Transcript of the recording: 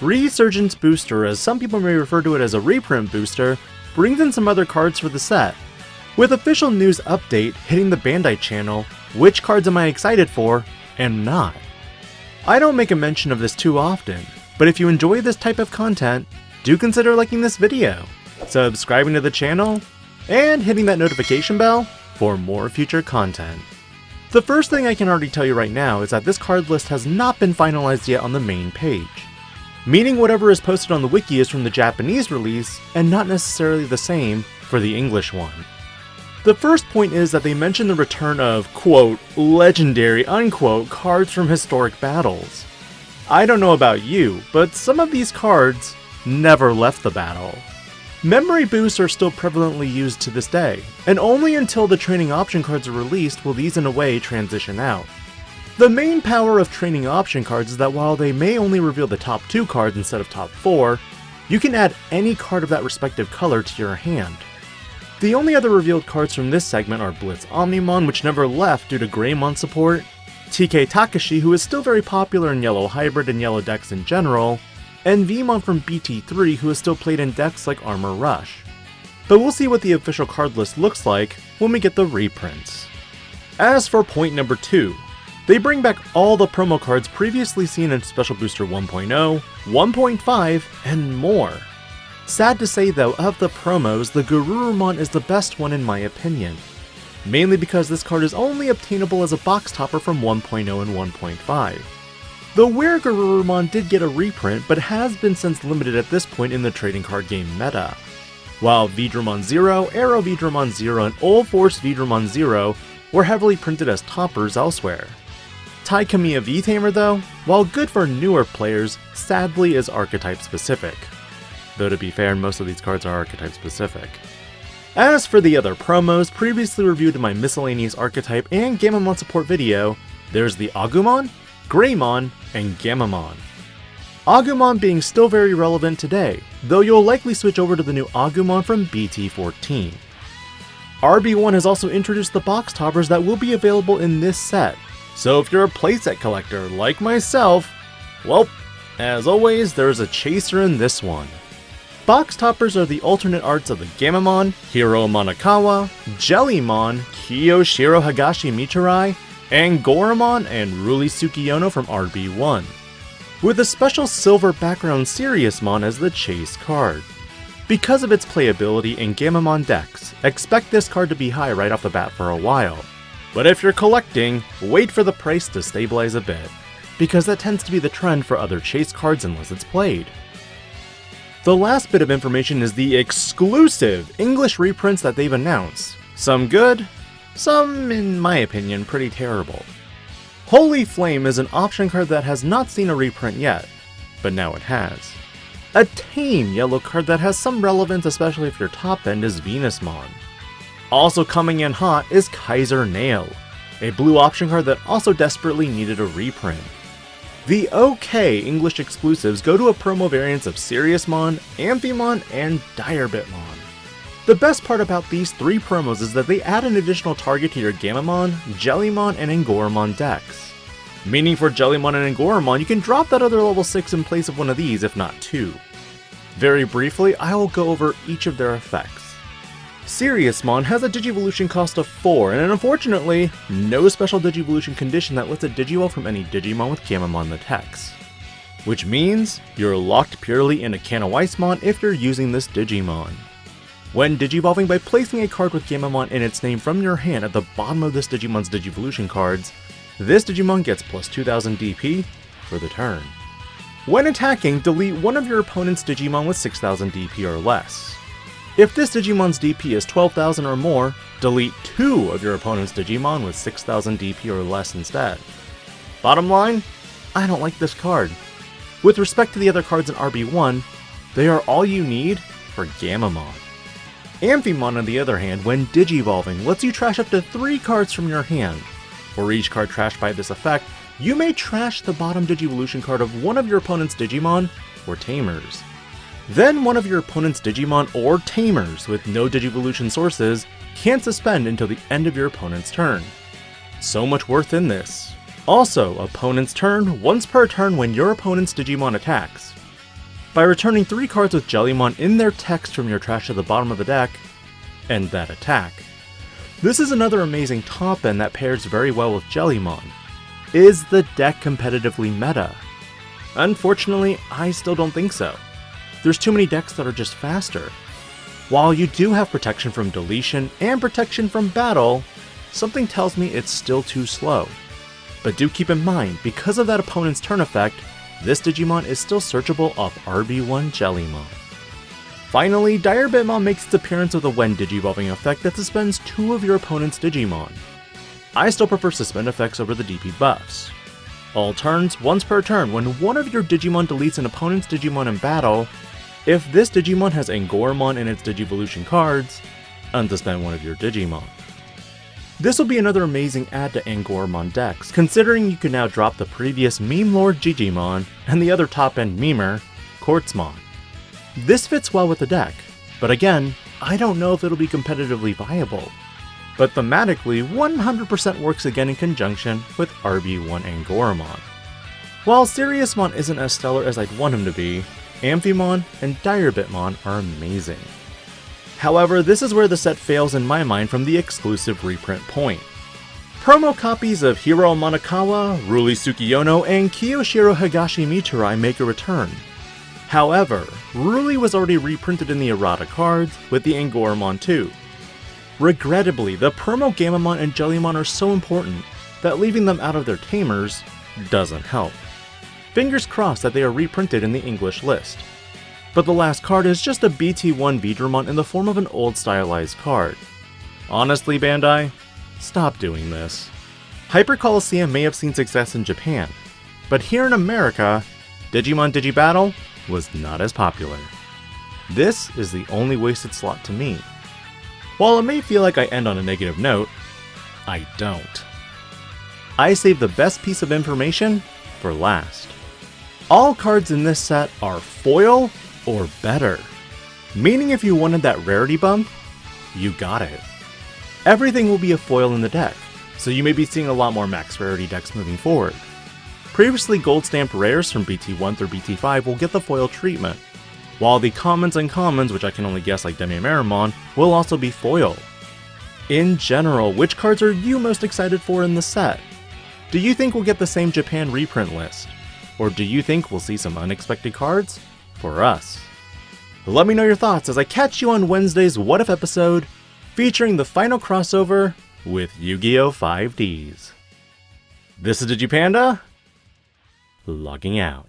Resurgence Booster, as some people may refer to it as a reprint booster, brings in some other cards for the set. With official news update hitting the Bandai channel, which cards am I excited for, and not? I don't make a mention of this too often, but if you enjoy this type of content, do consider liking this video, subscribing to the channel, and hitting that notification bell for more future content. The first thing I can already tell you right now is that this card list has not been finalized yet on the main page, meaning whatever is posted on the wiki is from the Japanese release and not necessarily the same for the English one. The first point is that they mention the return of, quote, legendary, unquote, cards from historic battles. I don't know about you, but some of these cards never left the battle. Memory boosts are still prevalently used to this day, and only until the training option cards are released will these in a way transition out. The main power of training option cards is that while they may only reveal the top 2 cards instead of top 4, you can add any card of that respective color to your hand. The only other revealed cards from this segment are Blitz Omnimon, which never left due to Greymon support, TK Takashi, who is still very popular in Yellow Hybrid and Yellow decks in general, and Vmon from BT3, who is still played in decks like Armor Rush. But we'll see what the official card list looks like when we get the reprints. As for point number 2, they bring back all the promo cards previously seen in Special Booster 1.0, 1.5, and more. Sad to say though, of the promos, the Garurumon is the best one in my opinion, mainly because this card is only obtainable as a box topper from 1.0 and 1.5. The Were Garurumon did get a reprint, but has been since limited at this point in the trading card game meta. While Veedramon Zero, Arrow Veedramon Zero, and Old Force Veedramon Zero were heavily printed as toppers elsewhere. Tai Kamiya V-Tamer though, while good for newer players, sadly is archetype specific. Though to be fair, most of these cards are archetype specific. As for the other promos previously reviewed in my miscellaneous archetype and Gammamon support video, there's the Agumon, Greymon, and Gammamon. Agumon being still very relevant today, though you'll likely switch over to the new Agumon from BT14. RB1 has also introduced the box toppers that will be available in this set, so if you're a playset collector like myself, well, as always, there's a chaser in this one. Box toppers are the alternate arts of the Gammamon, Hiro Manakawa, Jellymon, Kiyoshiro Hagashi Michirai, Angoramon, and Ruli Tsukiyono from RB1, with a special silver background Siriusmon as the chase card. Because of its playability in Gammamon decks, expect this card to be high right off the bat for a while. But if you're collecting, wait for the price to stabilize a bit, because that tends to be the trend for other chase cards unless it's played. The last bit of information is the exclusive English reprints that they've announced. Some good, some, in my opinion, pretty terrible. Holy Flame is an option card that has not seen a reprint yet, but now it has. A tame yellow card that has some relevance, especially if your top end is Venusmon. Also coming in hot is Kaiser Nail, a blue option card that also desperately needed a reprint. The OK English exclusives go to a promo variants of Siriusmon, Amphimon, and Direbitmon. The best part about these 3 promos is that they add an additional target to your Gammamon, Jellymon, and Angoramon decks. Meaning for Jellymon and Angoramon, you can drop that other level 6 in place of one of these, if not 2. Very briefly, I will go over each of their effects. Siriusmon has a Digivolution cost of 4, and unfortunately, no special Digivolution condition that lets it Digivolve from any Digimon with Gammamon in the text. Which means, you're locked purely in a Kanoismon if you're using this Digimon. When Digivolving by placing a card with Gammamon in its name from your hand at the bottom of this Digimon's Digivolution cards, this Digimon gets plus 2000 DP for the turn. When attacking, delete one of your opponent's Digimon with 6000 DP or less. If this Digimon's DP is 12,000 or more, delete 2 of your opponent's Digimon with 6,000 DP or less instead. Bottom line, I don't like this card. With respect to the other cards in RB1, they are all you need for Gammamon. Amphimon on the other hand, when Digivolving, lets you trash up to 3 cards from your hand. For each card trashed by this effect, you may trash the bottom Digivolution card of one of your opponent's Digimon or Tamers. Then one of your opponent's Digimon or Tamers with no Digivolution sources can't suspend until the end of your opponent's turn. So much worth in this. Also, opponent's turn once per turn when your opponent's Digimon attacks. by returning 3 cards with Jellymon in their text from your trash to the bottom of the deck, and that attack. This is another amazing top end that pairs very well with Jellymon. Is the deck competitively meta? Unfortunately, I still don't think so. There's too many decks that are just faster. While you do have protection from deletion and protection from battle, something tells me it's still too slow. But do keep in mind, because of that opponent's turn effect, this Digimon is still searchable off RB1 Jellymon. Finally, DIGI-PANDA makes its appearance with a when Digivolving effect that suspends 2 of your opponent's Digimon. I still prefer suspend effects over the DP buffs. All turns, once per turn, when one of your Digimon deletes an opponent's Digimon in battle, if this Digimon has Angoramon in its Digivolution cards, unsuspend one of your Digimon. This will be another amazing add to Angoramon decks, considering you can now drop the previous Meme Lord Digimon and the other top-end memer, Quartzmon. This fits well with the deck, but again, I don't know if it'll be competitively viable. But thematically, 100% works again in conjunction with RB1 Angoramon. While Siriusmon isn't as stellar as I'd want him to be, Amphimon and DIGI-PANDA are amazing. However, this is where the set fails in my mind from the exclusive reprint point. Promo copies of Hiro Monokawa, Ruli Tsukiyono, and Kiyoshiro Higashi Miturai make a return. However, Ruli was already reprinted in the errata cards with the Angoramon too. Regrettably, the promo Gammamon and Jellymon are so important that leaving them out of their tamers doesn't help. Fingers crossed that they are reprinted in the English list. But the last card is just a BT1 Vidramon in the form of an old stylized card. Honestly, Bandai, stop doing this. Hyper Coliseum may have seen success in Japan, but here in America, Digimon Digibattle was not as popular. This is the only wasted slot to me. While it may feel like I end on a negative note, I don't. I saved the best piece of information for last. All cards in this set are foil or better, meaning if you wanted that rarity bump, you got it. Everything will be a foil in the deck, so you may be seeing a lot more max rarity decks moving forward. Previously gold stamped rares from BT1 through BT5 will get the foil treatment, while the commons and commons, which I can only guess like Demi-Meramon, will also be foil. In general, which cards are you most excited for in the set? Do you think we'll get the same Japan reprint list? Or do you think we'll see some unexpected cards for us? Let me know your thoughts as I catch you on Wednesday's What If episode, featuring the final crossover with Yu-Gi-Oh! 5Ds. This is DIGI-PANDA, logging out.